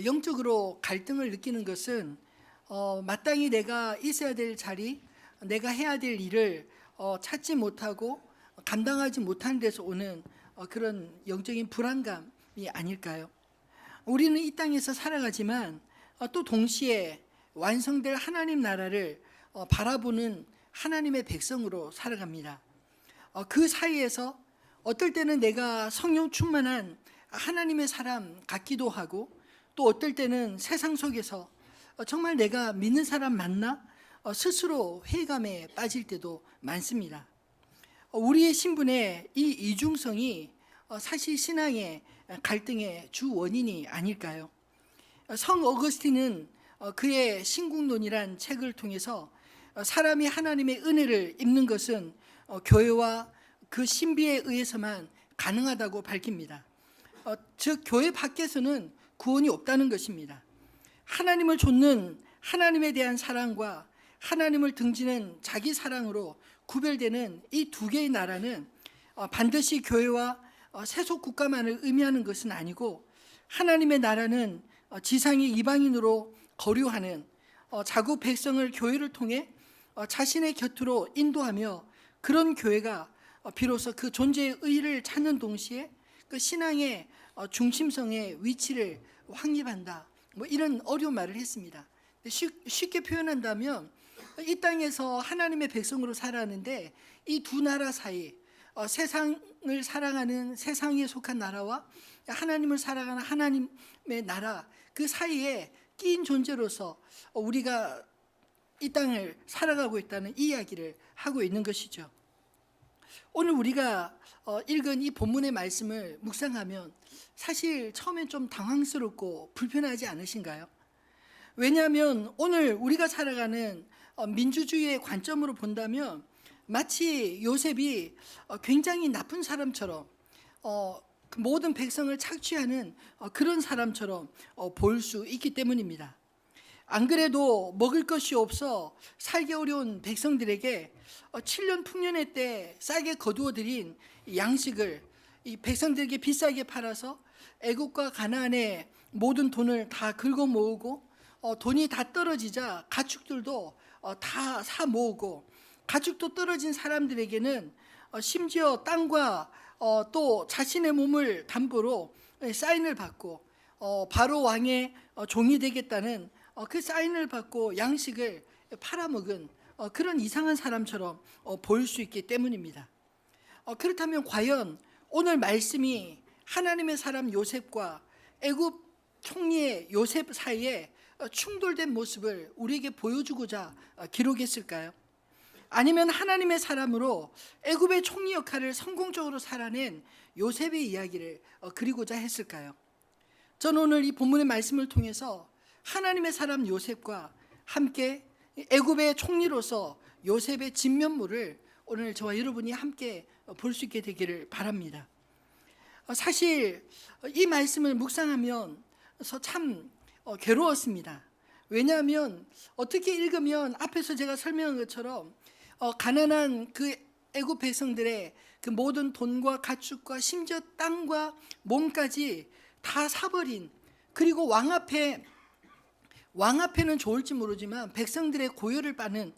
영적으로 갈등을 느끼는 것은 마땅히 내가 있어야 될 자리, 내가 해야 될 일을 찾지 못하고 감당하지 못하는 데서 오는 그런 영적인 불안감이 아닐까요? 우리는 이 땅에서 살아가지만 또 동시에 완성될 하나님 나라를 바라보는 하나님의 백성으로 살아갑니다. 그 사이에서 어떨 때는 내가 성령 충만한 하나님의 사람 같기도 하고, 또 어떨 때는 세상 속에서 정말 내가 믿는 사람 맞나? 스스로 회의감에 빠질 때도 많습니다. 우리의 신분의 이 이중성이 사실 신앙의 갈등의 주 원인이 아닐까요? 성 어거스틴은 그의 신국론이란 책을 통해서 사람이 하나님의 은혜를 입는 것은 교회와 그 신비에 의해서만 가능하다고 밝힙니다. 즉 교회 밖에서는 구원이 없다는 것입니다. 하나님을 좇는 하나님에 대한 사랑과 하나님을 등지는 자기 사랑으로 구별되는 이 두 개의 나라는 반드시 교회와 세속 국가만을 의미하는 것은 아니고, 하나님의 나라는 지상의 이방인으로 거류하는 자국 백성을 교회를 통해 자신의 곁으로 인도하며, 그런 교회가 비로소 그 존재의 의의를 찾는 동시에 그 신앙의 중심성의 위치를 확립한다, 이런 어려운 말을 했습니다. 쉽게 표현한다면 이 땅에서 하나님의 백성으로 살아가는데 이 두 나라 사이, 세상을 사랑하는 세상에 속한 나라와 하나님을 사랑하는 하나님의 나라, 그 사이에 끼인 존재로서 우리가 이 땅을 살아가고 있다는 이야기를 하고 있는 것이죠. 오늘 우리가 읽은 이 본문의 말씀을 묵상하면 사실 처음엔 좀 당황스럽고 불편하지 않으신가요? 왜냐하면 오늘 우리가 살아가는 민주주의의 관점으로 본다면 마치 요셉이 굉장히 나쁜 사람처럼, 모든 백성을 착취하는 그런 사람처럼 보일 수 있기 때문입니다. 안 그래도 먹을 것이 없어 살기 어려운 백성들에게 7년 풍년의 때 싸게 거두어들인 양식을 이 백성들에게 비싸게 팔아서 애국과 가나안의 모든 돈을 다 긁어 모으고, 돈이 다 떨어지자 가축들도 다 사 모으고, 가축도 떨어진 사람들에게는 심지어 땅과 또 자신의 몸을 담보로 사인을 받고 바로 왕의 종이 되겠다는 그 사인을 받고 양식을 팔아먹은 그런 이상한 사람처럼 보일 수 있기 때문입니다. 그렇다면 과연 오늘 말씀이 하나님의 사람 요셉과 애굽 총리의 요셉 사이에 충돌된 모습을 우리에게 보여주고자 기록했을까요? 아니면 하나님의 사람으로 애굽의 총리 역할을 성공적으로 살아낸 요셉의 이야기를 그리고자 했을까요? 저는 오늘 이 본문의 말씀을 통해서 하나님의 사람 요셉과 함께 애굽의 총리로서 요셉의 진면모를 오늘 저와 여러분이 함께 볼 수 있게 되기를 바랍니다. 사실 이 말씀을 묵상하면서 참 괴로웠습니다. 왜냐하면 어떻게 읽으면 앞에서 제가 설명한 것처럼 가난한 그 애굽 백성들의 그 모든 돈과 가축과 심지어 땅과 몸까지 다 사버린, 그리고 왕 앞에는 좋을지 모르지만 백성들의 고열을 받는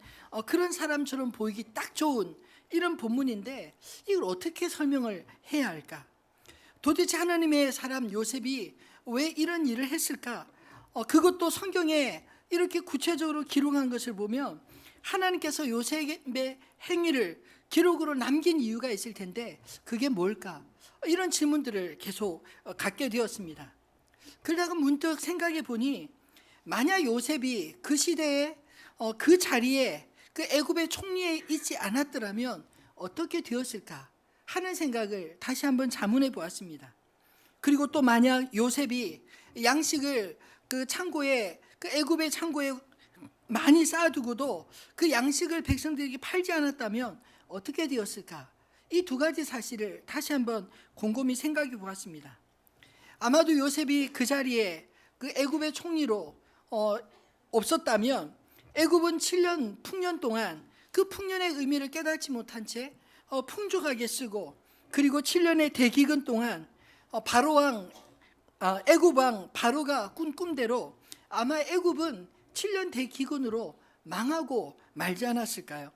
그런 사람처럼 보이기 딱 좋은 이런 본문인데, 이걸 어떻게 설명을 해야 할까? 도대체 하나님의 사람 요셉이 왜 이런 일을 했을까? 그것도 성경에 이렇게 구체적으로 기록한 것을 보면 하나님께서 요셉의 행위를 기록으로 남긴 이유가 있을 텐데 그게 뭘까? 이런 질문들을 계속 갖게 되었습니다. 그러다가 문득 생각해 보니, 만약 요셉이 그 시대에 그 자리에 그 애굽의 총리에 있지 않았더라면 어떻게 되었을까 하는 생각을 다시 한번 자문해 보았습니다. 그리고 또 만약 요셉이 양식을 그 창고에, 그 애굽의 창고에 많이 쌓아두고도 그 양식을 백성들에게 팔지 않았다면 어떻게 되었을까? 이 두 가지 사실을 다시 한번 곰곰이 생각해 보았습니다. 아마도 요셉이 그 자리에 그 애굽의 총리로 없었다면 애굽은 7년 풍년 동안 그 풍년의 의미를 깨닫지 못한 채 풍족하게 쓰고, 그리고 7년의 대기근 동안 바로왕 애굽 왕 바로가 꾼 꿈대로 아마 애굽은 7년 대기근으로 망하고 말지 않았을까요?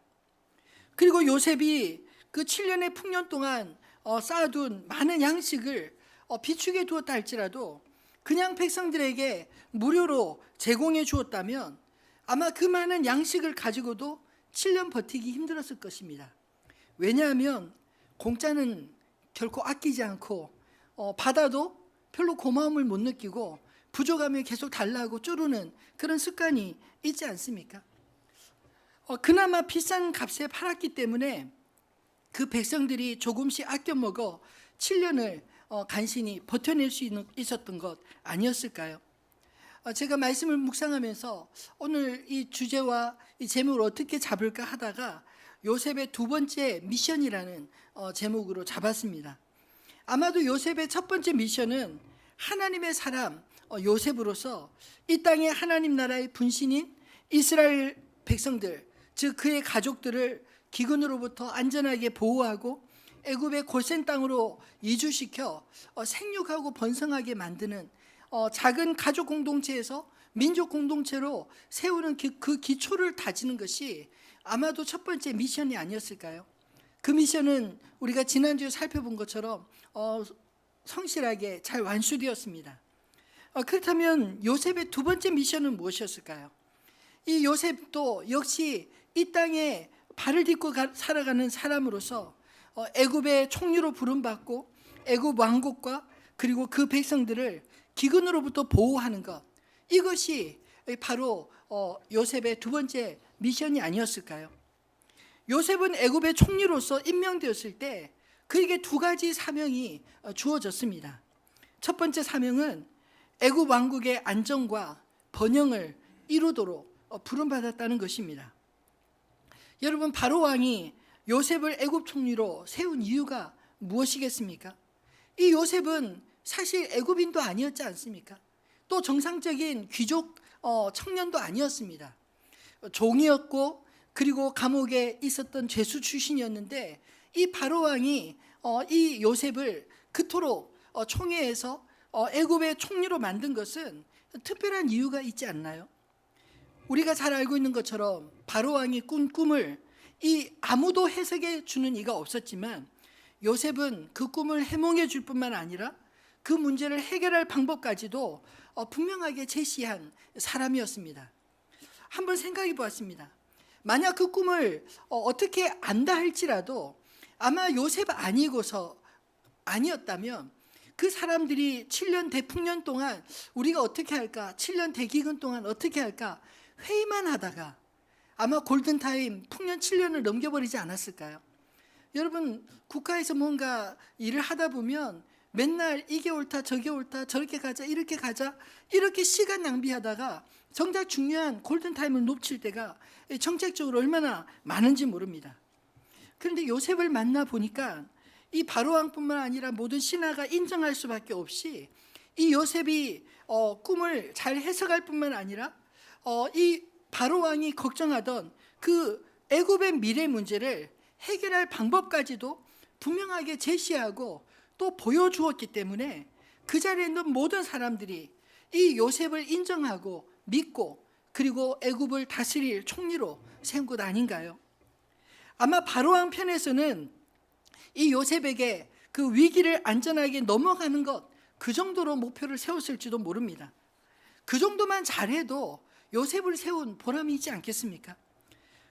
그리고 요셉이 그 7년의 풍년 동안 쌓아둔 많은 양식을 비축해 두었다 할지라도 그냥 백성들에게 무료로 제공해 주었다면 아마 그 많은 양식을 가지고도 7년 버티기 힘들었을 것입니다. 왜냐하면 공짜는 결코 아끼지 않고 받아도 별로 고마움을 못 느끼고 부족하면 계속 달라고 쪼르는 그런 습관이 있지 않습니까? 그나마 비싼 값에 팔았기 때문에 그 백성들이 조금씩 아껴 먹어 7년을 간신히 버텨낼 수 있었던 것 아니었을까요? 제가 말씀을 묵상하면서 오늘 이 주제와 이 제목을 어떻게 잡을까 하다가 요셉의 두 번째 미션이라는 제목으로 잡았습니다. 아마도 요셉의 첫 번째 미션은 하나님의 사람 요셉으로서 이 땅의 하나님 나라의 분신인 이스라엘 백성들, 즉 그의 가족들을 기근으로부터 안전하게 보호하고 애굽의 고센 땅으로 이주시켜 생육하고 번성하게 만드는 작은 가족 공동체에서 민족 공동체로 세우는 그 기초를 다지는 것이 아마도 첫 번째 미션이 아니었을까요? 그 미션은 우리가 지난주에 살펴본 것처럼 성실하게 잘 완수되었습니다. 그렇다면 요셉의 두 번째 미션은 무엇이었을까요? 이 요셉도 역시 이 땅에 발을 딛고 살아가는 사람으로서 애굽의 총리로 부름받고 애굽 왕국과 그리고 그 백성들을 기근으로부터 보호하는 것, 이것이 바로 요셉의 두 번째 미션이 아니었을까요? 요셉은 애굽의 총리로서 임명되었을 때 그에게 두 가지 사명이 주어졌습니다. 첫 번째 사명은 애굽 왕국의 안정과 번영을 이루도록 부름받았다는 것입니다. 여러분, 바로 왕이 요셉을 애굽 총리로 세운 이유가 무엇이겠습니까? 이 요셉은 사실 애굽인도 아니었지 않습니까? 또 정상적인 귀족 청년도 아니었습니다. 종이었고 그리고 감옥에 있었던 죄수 출신이었는데 이 바로 왕이 이 요셉을 그토록 총회에서 애굽의 총리로 만든 것은 특별한 이유가 있지 않나요? 우리가 잘 알고 있는 것처럼 바로 왕이 꾼 꿈을 아무도 해석해 주는 이가 없었지만 요셉은 그 꿈을 해몽해 줄 뿐만 아니라 그 문제를 해결할 방법까지도 분명하게 제시한 사람이었습니다. 한번 생각해 보았습니다. 만약 그 꿈을 어떻게 안다 할지라도 아마 요셉 아니었다면 그 사람들이 7년 대풍년 동안 우리가 어떻게 할까, 7년 대기근 동안 어떻게 할까 회의만 하다가 아마 골든타임 풍년 7년을 넘겨버리지 않았을까요? 여러분, 국가에서 뭔가 일을 하다 보면 맨날 이게 옳다 저게 옳다 저렇게 가자 이렇게 가자 이렇게 시간 낭비하다가 정작 중요한 골든타임을 놓칠 때가 정책적으로 얼마나 많은지 모릅니다. 그런데 요셉을 만나보니까 이 바로왕뿐만 아니라 모든 신하가 인정할 수밖에 없이 이 요셉이 꿈을 잘 해석할 뿐만 아니라 이 바로왕이 걱정하던 그 애굽의 미래 문제를 해결할 방법까지도 분명하게 제시하고 또 보여주었기 때문에 그 자리에 있는 모든 사람들이 이 요셉을 인정하고 믿고 그리고 애굽을 다스릴 총리로 세운 것 아닌가요? 아마 바로왕 편에서는 이 요셉에게 그 위기를 안전하게 넘어가는 것, 그 정도로 목표를 세웠을지도 모릅니다. 그 정도만 잘해도 요셉을 세운 보람이 있지 않겠습니까?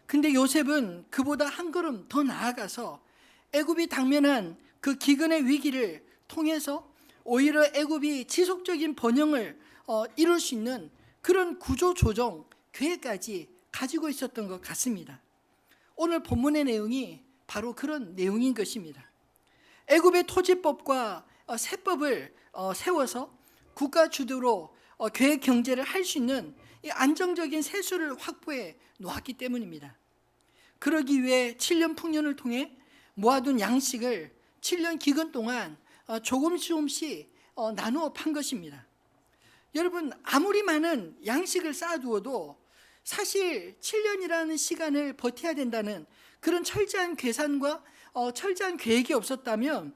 근데 요셉은 그보다 한 걸음 더 나아가서 애굽이 당면한 그 기근의 위기를 통해서 오히려 애굽이 지속적인 번영을 이룰 수 있는 그런 구조 조정 계획까지 가지고 있었던 것 같습니다. 오늘 본문의 내용이 바로 그런 내용인 것입니다. 애굽의 토지법과 세법을 세워서 국가 주도로 계획 경제를 할 수 있는 이 안정적인 세수를 확보해 놓았기 때문입니다. 그러기 위해 7년 풍년을 통해 모아둔 양식을 7년 기근 동안 조금씩 나누어 판 것입니다. 여러분, 아무리 많은 양식을 쌓아두어도 사실 7년이라는 시간을 버텨야 된다는 그런 철저한 계산과 철저한 계획이 없었다면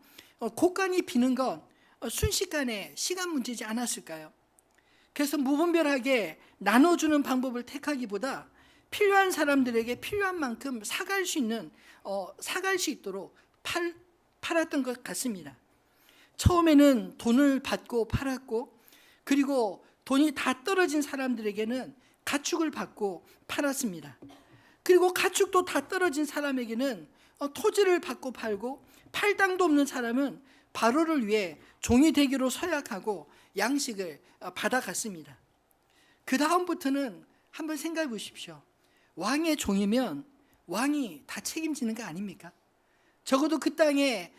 곳간이 비는 건 순식간에 시간 문제지 않았을까요? 그래서 무분별하게 나눠주는 방법을 택하기보다 필요한 사람들에게 필요한 만큼 사갈 수 있도록 팔았던 것 같습니다. 처음에는 돈을 받고 팔았고, 그리고 돈이 다 떨어진 사람들에게는 가축을 받고 팔았습니다. 그리고 가축도 다 떨어진 사람에게는 토지를 받고 팔고, 팔 땅도 없는 사람은 바로를 위해 종이 되기로 서약하고 양식을 받아갔습니다. 그 다음부터는 한번 생각해 보십시오. 왕의 종이면 왕이 다 책임지는 거 아닙니까? 적어도 그 땅에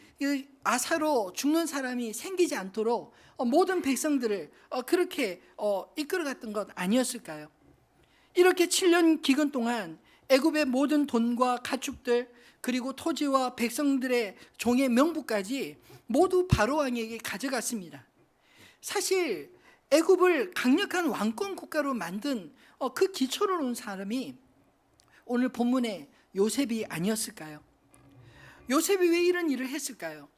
아사로 죽는 사람이 생기지 않도록 모든 백성들을 그렇게 이끌어갔던 것 아니었을까요? 이렇게 7년 기간 동안 애굽의 모든 돈과 가축들, 그리고 토지와 백성들의 종의 명부까지 모두 바로 왕에게 가져갔습니다. 사실 애굽을 강력한 왕권 국가로 만든 그 기초를 놓은 사람이 오늘 본문의 요셉이 아니었을까요? 요셉이 왜 이런 일을 했을까요?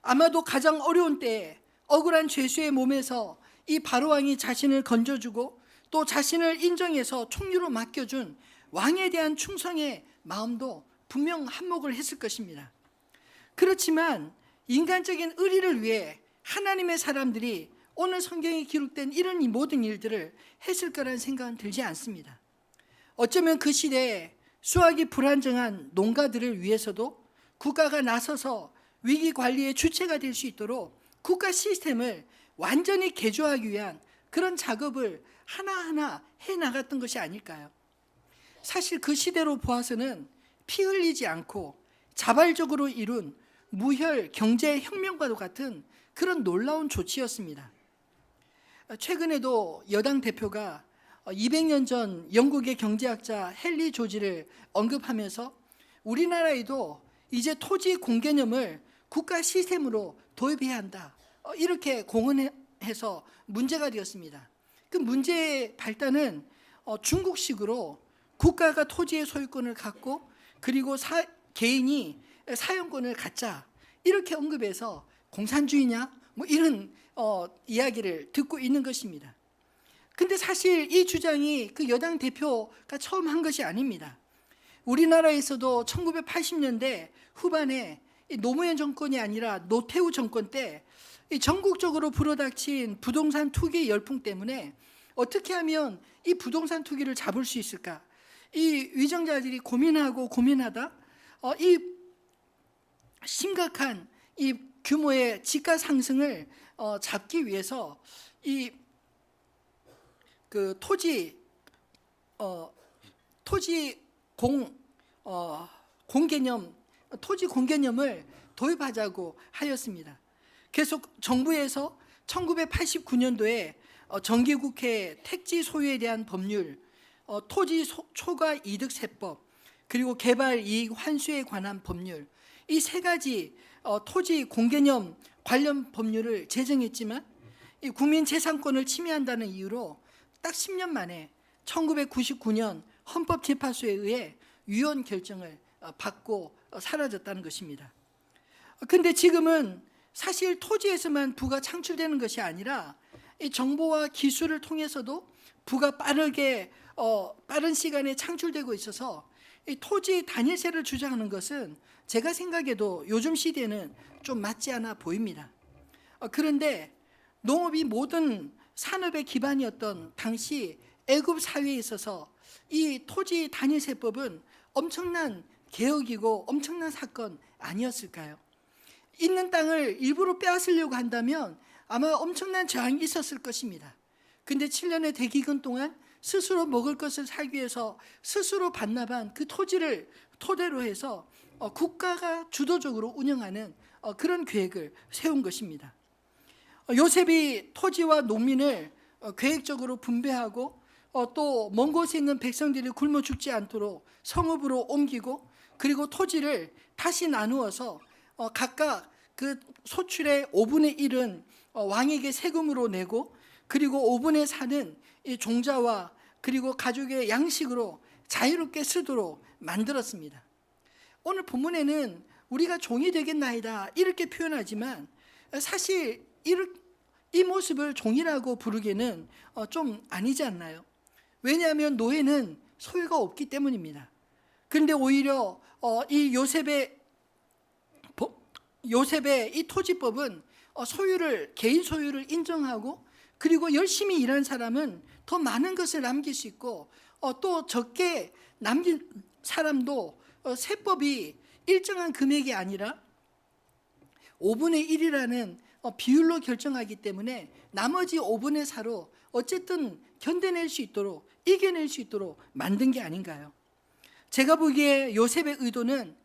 아마도 가장 어려운 때에 억울한 죄수의 몸에서 이 바로왕이 자신을 건져주고 또 자신을 인정해서 총리로 맡겨준 왕에 대한 충성의 마음도 분명 한몫을 했을 것입니다. 그렇지만 인간적인 의리를 위해 하나님의 사람들이 오늘 성경에 기록된 이런 이 모든 일들을 했을 거라는 생각은 들지 않습니다. 어쩌면 그 시대에 수확이 불안정한 농가들을 위해서도 국가가 나서서 위기 관리의 주체가 될 수 있도록 국가 시스템을 완전히 개조하기 위한 그런 작업을 하나하나 해나갔던 것이 아닐까요? 사실 그 시대로 보아서는 피 흘리지 않고 자발적으로 이룬 무혈 경제혁명과도 같은 그런 놀라운 조치였습니다. 최근에도 여당 대표가 200년 전 영국의 경제학자 헨리 조지를 언급하면서 우리나라에도 이제 토지 공개념을 국가 시스템으로 도입해야 한다, 이렇게 공언해서 문제가 되었습니다. 그 문제의 발단은 중국식으로 국가가 토지의 소유권을 갖고 그리고 개인이 사용권을 갖자, 이렇게 언급해서 공산주의냐 뭐 이런 이야기를 듣고 있는 것입니다. 근데 사실 이 주장이 그 여당 대표가 처음 한 것이 아닙니다. 우리나라에서도 1980년대 후반에 노무현 정권이 아니라 노태우 정권 때 전국적으로 불어닥친 부동산 투기 열풍 때문에 어떻게 하면 이 부동산 투기를 잡을 수 있을까, 이 위정자들이 고민하다 이 심각한 이 규모의 지가 상승을 잡기 위해서 이 그 토지 공개념을 도입하자고 하였습니다. 그래서 정부에서 1989년도에 정기국회 택지 소유에 대한 법률, 토지 초과 이득 세법, 그리고 개발 이익 환수에 관한 법률, 이 세 가지 토지 공개념 관련 법률을 제정했지만 이 국민 재산권을 침해한다는 이유로 딱 10년 만에 1999년 헌법재판소에 의해 위헌 결정을 받고 사라졌다는 것입니다. 그런데 지금은 사실 토지에서만 부가 창출되는 것이 아니라 이 정보와 기술을 통해서도 부가 빠른 시간에 창출되고 있어서 이 토지 단일세를 주장하는 것은 제가 생각해도 요즘 시대는 좀 맞지 않아 보입니다. 그런데 농업이 모든 산업의 기반이었던 당시 애굽 사회에 있어서 이 토지 단일세법은 엄청난 개혁이고 엄청난 사건 아니었을까요? 있는 땅을 일부러 빼앗으려고 한다면 아마 엄청난 저항이 있었을 것입니다. 근데 7년의 대기근 동안 스스로 먹을 것을 살기 위해서 스스로 반납한 그 토지를 토대로 해서 국가가 주도적으로 운영하는 그런 계획을 세운 것입니다. 요셉이 토지와 농민을 계획적으로 분배하고 또 먼 곳에 있는 백성들이 굶어 죽지 않도록 성읍으로 옮기고, 그리고 토지를 다시 나누어서 각각 그 소출의 5분의 1은 왕에게 세금으로 내고, 그리고 5분의 4는 이 종자와 그리고 가족의 양식으로 자유롭게 쓰도록 만들었습니다. 오늘 본문에는 우리가 종이 되겠나이다 이렇게 표현하지만 사실 이 모습을 종이라고 부르기는 좀 아니지 않나요? 왜냐하면 노예는 소유가 없기 때문입니다. 그런데 오히려 이 요셉의 이 토지법은 개인 소유를 인정하고, 그리고 열심히 일한 사람은 더 많은 것을 남길 수 있고, 또 적게 남긴 사람도 세법이 일정한 금액이 아니라 5분의 1이라는 비율로 결정하기 때문에 나머지 5분의 4로 어쨌든 견뎌낼 수 있도록, 이겨낼 수 있도록 만든 게 아닌가요? 제가 보기에 요셉의 의도는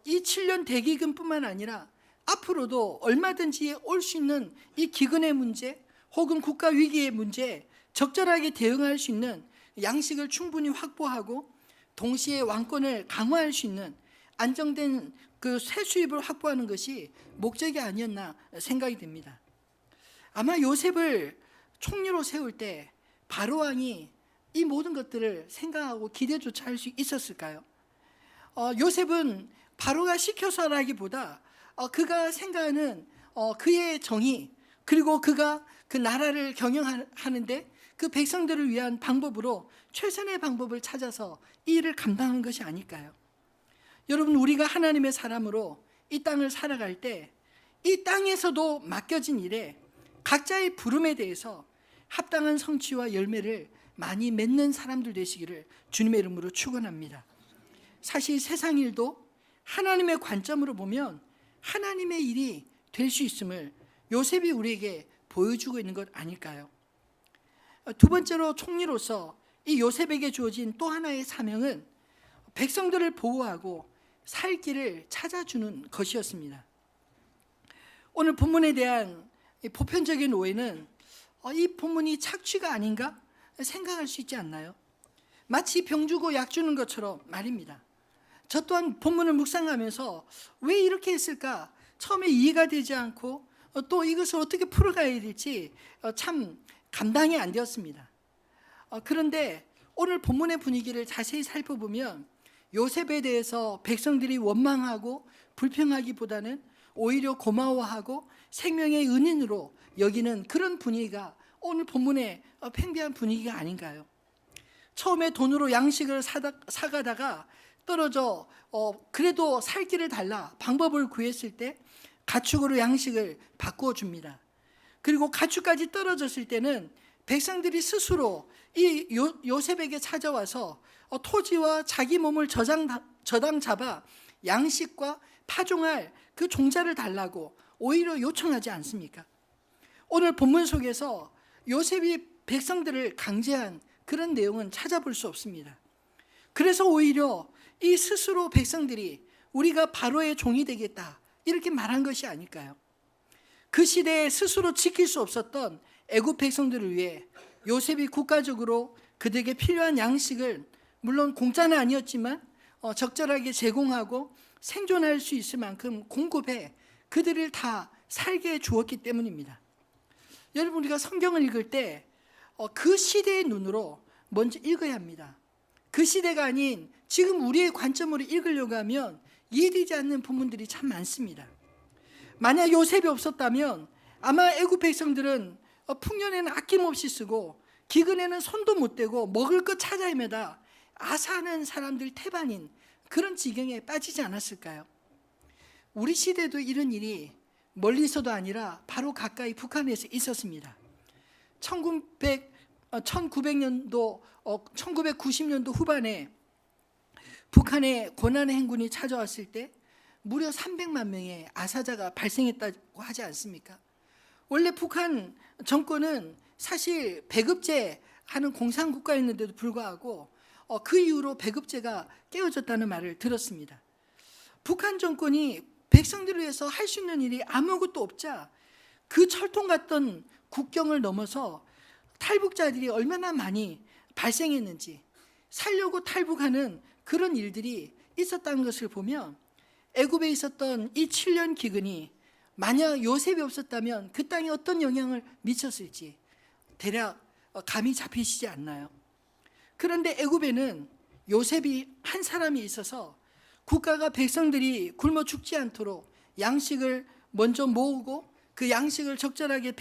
이 7년 대기근뿐만 아니라 앞으로도 얼마든지 올 수 있는 이 기근의 문제 혹은 국가 위기의 문제에 적절하게 대응할 수 있는 양식을 충분히 확보하고, 동시에 왕권을 강화할 수 있는 안정된 그 세수입을 확보하는 것이 목적이 아니었나 생각이 듭니다. 아마 요셉을 총리로 세울 때 바로 왕이 이 모든 것들을 생각하고 기대조차 할 수 있었을까요? 요셉은 바로가 시켜서라기보다 그가 생각하는 그의 정의, 그리고 그가 그 나라를 경영하는데 그 백성들을 위한 방법으로 최선의 방법을 찾아서 이 일을 감당한 것이 아닐까요? 여러분, 우리가 하나님의 사람으로 이 땅을 살아갈 때 이 땅에서도 맡겨진 일에 각자의 부름에 대해서 합당한 성취와 열매를 많이 맺는 사람들 되시기를 주님의 이름으로 축원합니다. 사실 세상 일도 하나님의 관점으로 보면 하나님의 일이 될 수 있음을 요셉이 우리에게 보여주고 있는 것 아닐까요? 두 번째로, 총리로서 이 요셉에게 주어진 또 하나의 사명은 백성들을 보호하고 살 길을 찾아주는 것이었습니다. 오늘 본문에 대한 보편적인 오해는 이 본문이 착취가 아닌가 생각할 수 있지 않나요? 마치 병 주고 약 주는 것처럼 말입니다. 저 또한 본문을 묵상하면서 왜 이렇게 했을까 처음에 이해가 되지 않고 또 이것을 어떻게 풀어가야 될지 참 감당이 안 되었습니다. 그런데 오늘 본문의 분위기를 자세히 살펴보면 요셉에 대해서 백성들이 원망하고 불평하기보다는 오히려 고마워하고 생명의 은인으로 여기는 그런 분위기가 오늘 본문의 팽배한 분위기가 아닌가요? 처음에 돈으로 양식을 사가다가 떨어져 그래도 살 길을 달라 방법을 구했을 때 가축으로 양식을 바꾸어 줍니다. 그리고 가축까지 떨어졌을 때는 백성들이 스스로 이 요셉에게 찾아와서 토지와 자기 몸을 저당 잡아 양식과 파종할 그 종자를 달라고 오히려 요청하지 않습니까? 오늘 본문 속에서 요셉이 백성들을 강제한 그런 내용은 찾아볼 수 없습니다. 그래서 오히려 이 스스로 백성들이 우리가 바로의 종이 되겠다 이렇게 말한 것이 아닐까요? 그 시대에 스스로 지킬 수 없었던 애굽 백성들을 위해 요셉이 국가적으로 그들에게 필요한 양식을 물론 공짜는 아니었지만 적절하게 제공하고 생존할 수 있을 만큼 공급해 그들을 다 살게 주었기 때문입니다. 여러분, 우리가 성경을 읽을 때 그 시대의 눈으로 먼저 읽어야 합니다. 그 시대가 아닌 지금 우리의 관점으로 읽으려고 하면 이해되지 않는 부분들이 참 많습니다. 만약 요셉이 없었다면 아마 애굽 백성들은 풍년에는 아낌없이 쓰고 기근에는 손도 못 대고 먹을 것 찾아 헤매다 아사하는 사람들 태반인 그런 지경에 빠지지 않았을까요? 우리 시대도 이런 일이 멀리서도 아니라 바로 가까이 북한에서 있었습니다. 1990년도 후반에 북한에 고난의 행군이 찾아왔을 때 무려 300만 명의 아사자가 발생했다고 하지 않습니까? 원래 북한 정권은 사실 배급제하는 공산국가였는데도 불구하고 그 이후로 배급제가 깨어졌다는 말을 들었습니다. 북한 정권이 백성들을 위해서 할 수 있는 일이 아무것도 없자 그 철통 같던 국경을 넘어서 탈북자들이 얼마나 많이 발생했는지, 살려고 탈북하는 그런 일들이 있었다는 것을 보면 애굽에 있었던 이 7년 기근이 만약 요셉이 없었다면 그 땅에 어떤 영향을 미쳤을지 대략 감이 잡히시지 않나요? 그런데 애굽에는 요셉이 한 사람이 있어서 국가가 백성들이 굶어 죽지 않도록 양식을 먼저 모으고 그 양식을 적절하게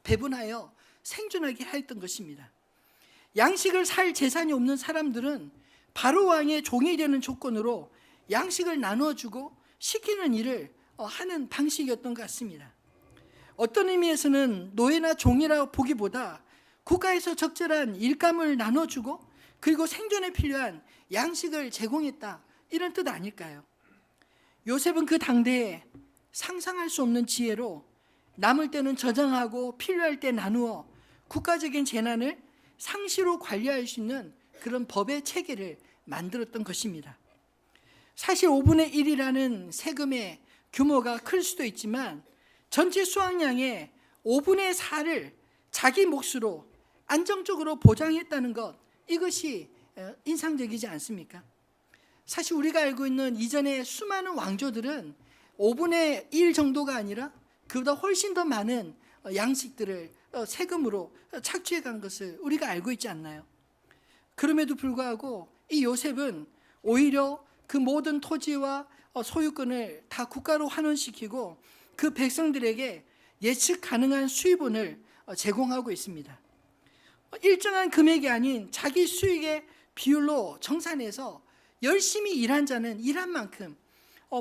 배분하여 생존하게 하였던 것입니다. 양식을 살 재산이 없는 사람들은 바로 왕의 종이 되는 조건으로 양식을 나눠주고 시키는 일을 하는 방식이었던 것 같습니다. 어떤 의미에서는 노예나 종이라고 보기보다 국가에서 적절한 일감을 나눠주고 그리고 생존에 필요한 양식을 제공했다, 이런 뜻 아닐까요? 요셉은 그 당대에 상상할 수 없는 지혜로 남을 때는 저장하고 필요할 때 나누어 국가적인 재난을 상시로 관리할 수 있는 그런 법의 체계를 만들었던 것입니다. 사실 5분의 1이라는 세금의 규모가 클 수도 있지만 전체 수확량의 5분의 4를 자기 몫으로 안정적으로 보장했다는 것, 이것이 인상적이지 않습니까? 사실 우리가 알고 있는 이전의 수많은 왕조들은 5분의 1 정도가 아니라 그보다 훨씬 더 많은 양식들을 세금으로 착취해 간 것을 우리가 알고 있지 않나요? 그럼에도 불구하고 이 요셉은 오히려 그 모든 토지와 소유권을 다 국가로 환원시키고 그 백성들에게 예측 가능한 수입원을 제공하고 있습니다. 일정한 금액이 아닌 자기 수익의 비율로 정산해서 열심히 일한 자는 일한 만큼,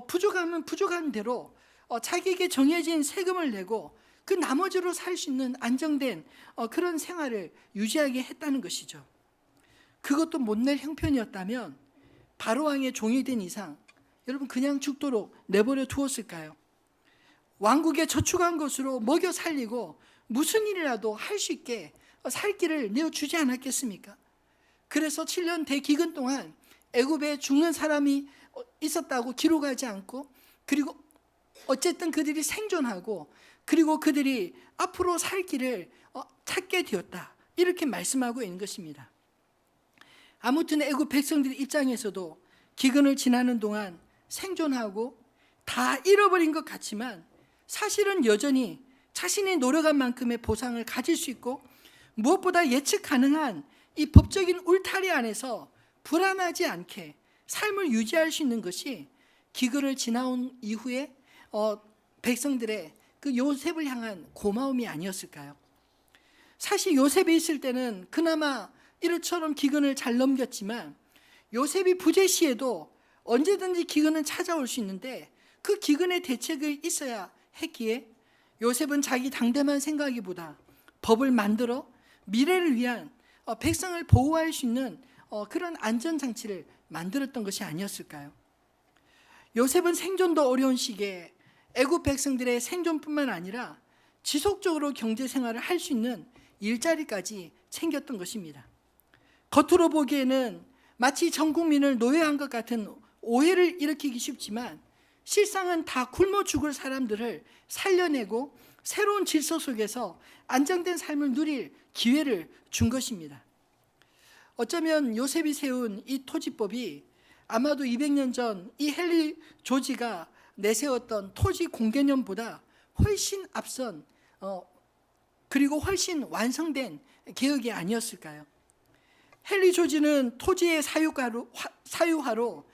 부족하면 부족한 대로 자기에게 정해진 세금을 내고 그 나머지로 살 수 있는 안정된 그런 생활을 유지하게 했다는 것이죠. 그것도 못 낼 형편이었다면 바로왕의 종이 된 이상 여러분 그냥 죽도록 내버려 두었을까요? 왕국에 저축한 것으로 먹여 살리고 무슨 일이라도 할 수 있게 살 길을 내어주지 않았겠습니까? 그래서 7년 대기근 동안 애굽에 죽는 사람이 있었다고 기록하지 않고, 그리고 어쨌든 그들이 생존하고 그리고 그들이 앞으로 살 길을 찾게 되었다, 이렇게 말씀하고 있는 것입니다. 아무튼 애굽 백성들 입장에서도 기근을 지나는 동안 생존하고 다 잃어버린 것 같지만 사실은 여전히 자신이 노력한 만큼의 보상을 가질 수 있고 무엇보다 예측 가능한 이 법적인 울타리 안에서 불안하지 않게 삶을 유지할 수 있는 것이 기근을 지나온 이후에 백성들의 그 요셉을 향한 고마움이 아니었을까요? 사실 요셉이 있을 때는 그나마 이렇처럼 기근을 잘 넘겼지만 요셉이 부재 시에도 언제든지 기근은 찾아올 수 있는데 그 기근의 대책이 있어야 했기에 요셉은 자기 당대만 생각하기보다 법을 만들어 미래를 위한 백성을 보호할 수 있는 그런 안전장치를 만들었던 것이 아니었을까요? 요셉은 생존도 어려운 시기에 애굽 백성들의 생존뿐만 아니라 지속적으로 경제생활을 할 수 있는 일자리까지 챙겼던 것입니다. 겉으로 보기에는 마치 전 국민을 노예한 것 같은 오해를 일으키기 쉽지만 실상은 다 굶어 죽을 사람들을 살려내고 새로운 질서 속에서 안정된 삶을 누릴 기회를 준 것입니다. 어쩌면 요셉이 세운 이 토지법이 아마도 200년 전 이 헨리 조지가 내세웠던 토지 공개념보다 훨씬 앞선 그리고 훨씬 완성된 개혁이 아니었을까요? 헨리 조지는 토지의 사유화로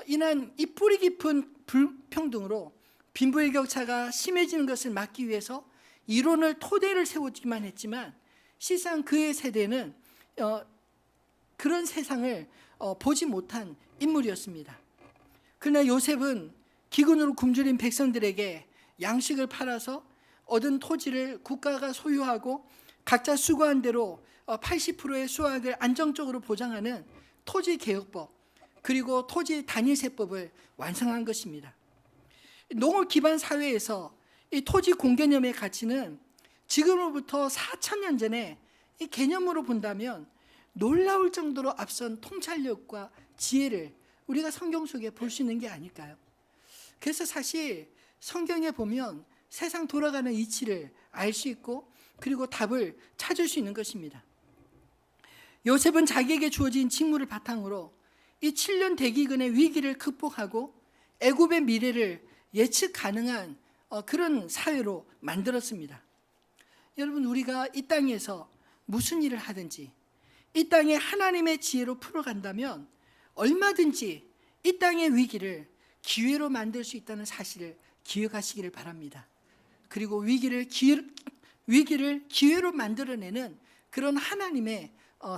인한 이 뿌리 깊은 불평등으로 빈부의 격차가 심해지는 것을 막기 위해서 이론을 토대를 세우기만 했지만 실상 그의 세대는 그런 세상을 보지 못한 인물이었습니다. 그러나 요셉은 기근으로 굶주린 백성들에게 양식을 팔아서 얻은 토지를 국가가 소유하고 각자 수고한 대로 80%의 수확을 안정적으로 보장하는 토지개혁법, 그리고 토지 단일세법을 완성한 것입니다. 농업 기반 사회에서 이 토지 공개념의 가치는 지금으로부터 4,000년 전에 이 개념으로 본다면 놀라울 정도로 앞선 통찰력과 지혜를 우리가 성경 속에 볼 수 있는 게 아닐까요? 그래서 사실 성경에 보면 세상 돌아가는 이치를 알 수 있고 그리고 답을 찾을 수 있는 것입니다. 요셉은 자기에게 주어진 직무를 바탕으로 이 7년 대기근의 위기를 극복하고 애굽의 미래를 예측 가능한 그런 사회로 만들었습니다. 여러분, 우리가 이 땅에서 무슨 일을 하든지 이 땅에 하나님의 지혜로 풀어간다면 얼마든지 이 땅의 위기를 기회로 만들 수 있다는 사실을 기억하시기를 바랍니다. 그리고 위기를 기회로 만들어내는 그런 하나님의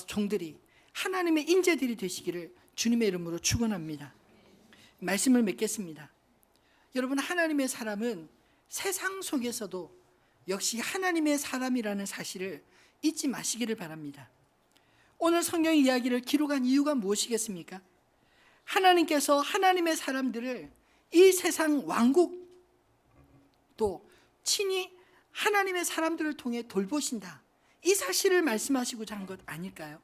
종들이, 하나님의 인재들이 되시기를 주님의 이름으로 축원합니다. 말씀을 맺겠습니다. 여러분, 하나님의 사람은 세상 속에서도 역시 하나님의 사람이라는 사실을 잊지 마시기를 바랍니다. 오늘 성경 이야기를 기록한 이유가 무엇이겠습니까? 하나님께서 하나님의 사람들을 이 세상 왕국도 친히 하나님의 사람들을 통해 돌보신다, 이 사실을 말씀하시고자 한 것 아닐까요?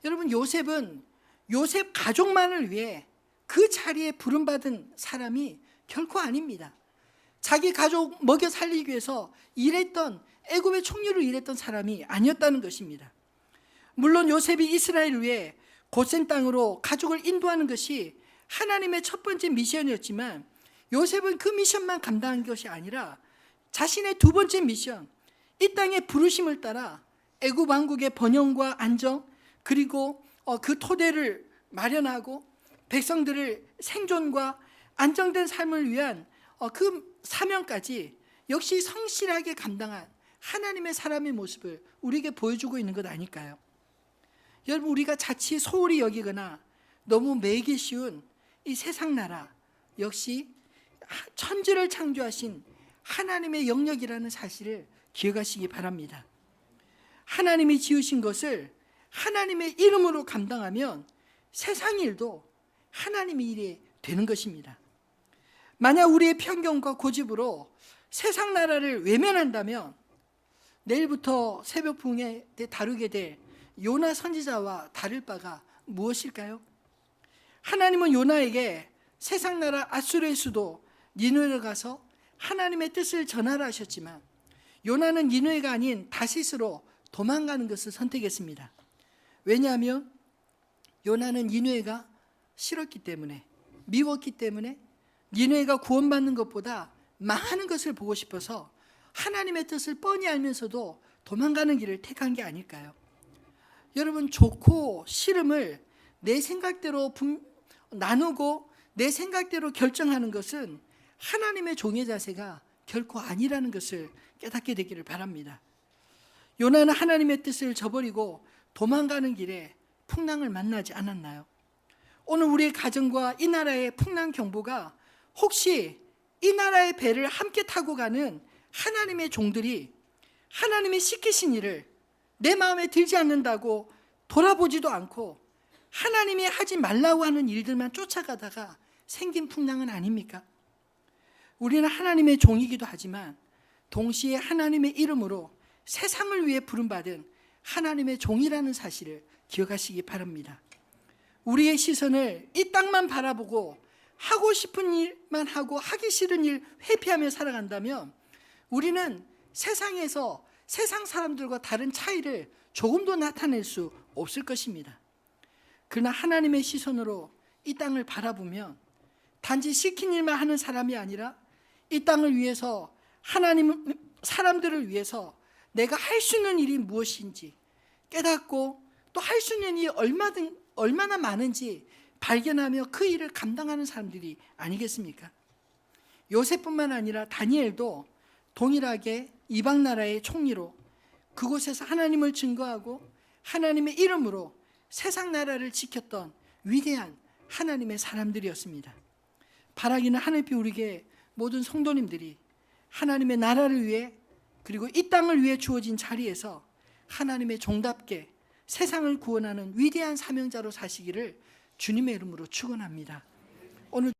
여러분, 요셉은 요셉 가족만을 위해 그 자리에 부름받은 사람이 결코 아닙니다. 자기 가족 먹여 살리기 위해서 일했던, 애굽의 총리로 일했던 사람이 아니었다는 것입니다. 물론 요셉이 이스라엘을 위해 고센 땅으로 가족을 인도하는 것이 하나님의 첫 번째 미션이었지만, 요셉은 그 미션만 감당한 것이 아니라 자신의 두 번째 미션, 이 땅의 부르심을 따라 애굽 왕국의 번영과 안정, 그리고 그 토대를 마련하고 백성들을 생존과 안정된 삶을 위한 그 사명까지 역시 성실하게 감당한 하나님의 사람의 모습을 우리에게 보여주고 있는 것 아닐까요? 여러분, 우리가 자칫 소홀히 여기거나 너무 매기 쉬운 이 세상 나라, 역시 천지를 창조하신 하나님의 영역이라는 사실을 기억하시기 바랍니다. 하나님이 지으신 것을 하나님의 이름으로 감당하면 세상 일도 하나님의 일이 되는 것입니다. 만약 우리의 편견과 고집으로 세상 나라를 외면한다면 내일부터 새벽 부흥회 때 다루게 될 요나 선지자와 다를 바가 무엇일까요? 하나님은 요나에게 세상 나라 아수르의 수도 니느웨로 가서 하나님의 뜻을 전하라 하셨지만, 요나는 니느웨가 아닌 다시스로 도망가는 것을 선택했습니다. 왜냐하면 요나는 니느웨가 싫었기 때문에, 미웠기 때문에, 니느웨가 구원받는 것보다 망하는 것을 보고 싶어서 하나님의 뜻을 뻔히 알면서도 도망가는 길을 택한 게 아닐까요? 여러분, 좋고 싫음을 내 생각대로 나누고 내 생각대로 결정하는 것은 하나님의 종의 자세가 결코 아니라는 것을 깨닫게 되기를 바랍니다. 요나는 하나님의 뜻을 저버리고 도망가는 길에 풍랑을 만나지 않았나요? 오늘 우리의 가정과 이 나라의 풍랑 경보가 혹시 이 나라의 배를 함께 타고 가는 하나님의 종들이 하나님의 시키신 일을 내 마음에 들지 않는다고 돌아보지도 않고 하나님이 하지 말라고 하는 일들만 쫓아가다가 생긴 풍랑은 아닙니까? 우리는 하나님의 종이기도 하지만 동시에 하나님의 이름으로 세상을 위해 부름받은 하나님의 종이라는 사실을 기억하시기 바랍니다. 우리의 시선을 이 땅만 바라보고 하고 싶은 일만 하고 하기 싫은 일 회피하며 살아간다면 우리는 세상에서 세상 사람들과 다른 차이를 조금도 나타낼 수 없을 것입니다. 그러나 하나님의 시선으로 이 땅을 바라보면 단지 시킨 일만 하는 사람이 아니라 이 땅을 위해서, 하나님 사람들을 위해서 내가 할 수 있는 일이 무엇인지 깨닫고 또 할 수 있는 일이 얼마나 많은지 발견하며 그 일을 감당하는 사람들이 아니겠습니까? 요셉뿐만 아니라 다니엘도 동일하게 이방 나라의 총리로 그곳에서 하나님을 증거하고 하나님의 이름으로 세상 나라를 지켰던 위대한 하나님의 사람들이었습니다. 바라기는 하늘빛 우리에게 모든 성도님들이 하나님의 나라를 위해, 그리고 이 땅을 위해 주어진 자리에서 하나님의 종답게 세상을 구원하는 위대한 사명자로 사시기를 주님의 이름으로 축원합니다. 오늘